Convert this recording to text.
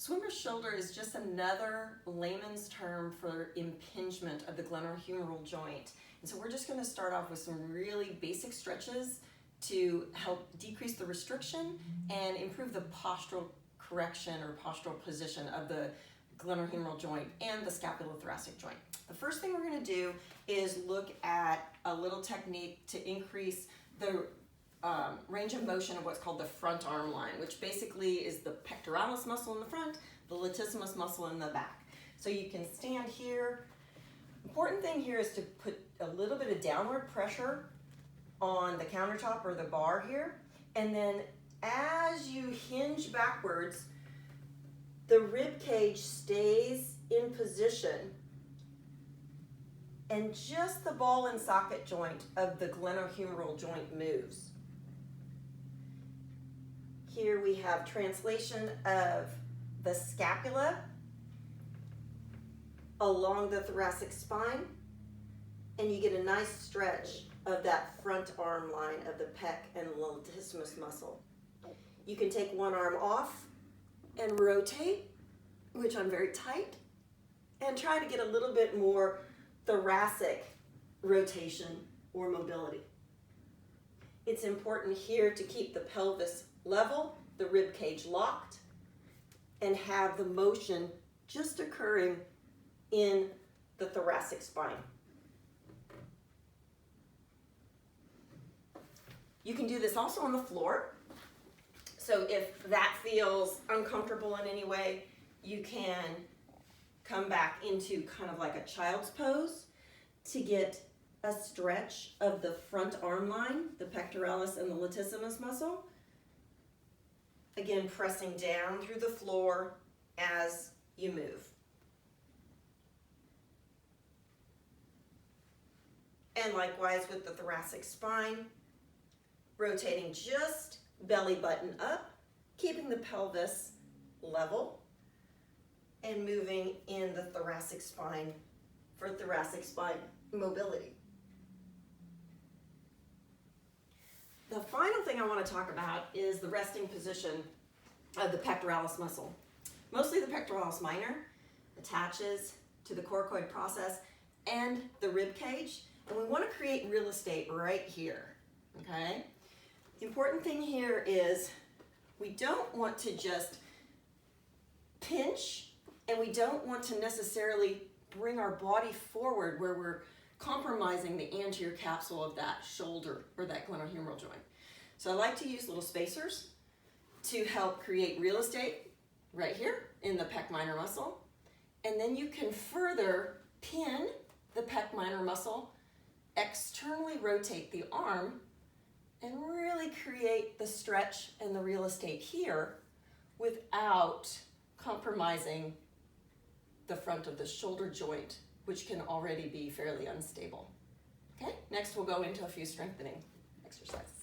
Swimmer's shoulder is just another layman's term for impingement of the glenohumeral joint. And so we're just going to start off with some really basic stretches to help decrease the restriction and improve the postural correction or postural position of the glenohumeral joint and the scapulothoracic joint. The first thing we're going to do is look at a little technique to increase the range of motion of what's called the front arm line, which basically is the pectoralis muscle in the front, the latissimus muscle in the back. So you can stand here. Important thing here is to put a little bit of downward pressure on the countertop or the bar here, and then as you hinge backwards, the rib cage stays in position and just the ball and socket joint of the glenohumeral joint moves. Here we have translation of the scapula along the thoracic spine, and you get a nice stretch of that front arm line of the pec and latissimus muscle. You can take one arm off and rotate, which I'm very tight, and try to get a little bit more thoracic rotation or mobility. It's important here to keep the pelvis level, the rib cage locked, and have the motion just occurring in the thoracic spine. You can do this also on the floor. So if that feels uncomfortable in any way, you can come back into kind of like a child's pose to get a stretch of the front arm line, the pectoralis and the latissimus muscle. Again, pressing down through the floor as you move. And likewise with the thoracic spine, rotating just belly button up, keeping the pelvis level, and moving in the thoracic spine for thoracic spine mobility. The final thing I want to talk about is the resting position of the pectoralis muscle. Mostly the pectoralis minor attaches to the coracoid process and the rib cage, and we want to create real estate right here, okay? The important thing here is we don't want to just pinch, and we don't want to necessarily bring our body forward where we're compromising the anterior capsule of that shoulder or that glenohumeral joint. So I like to use little spacers to help create real estate right here in the pec minor muscle. And then you can further pin the pec minor muscle, externally rotate the arm, and really create the stretch and the real estate here without compromising the front of the shoulder joint, which can already be fairly unstable. Okay, next we'll go into a few strengthening exercises.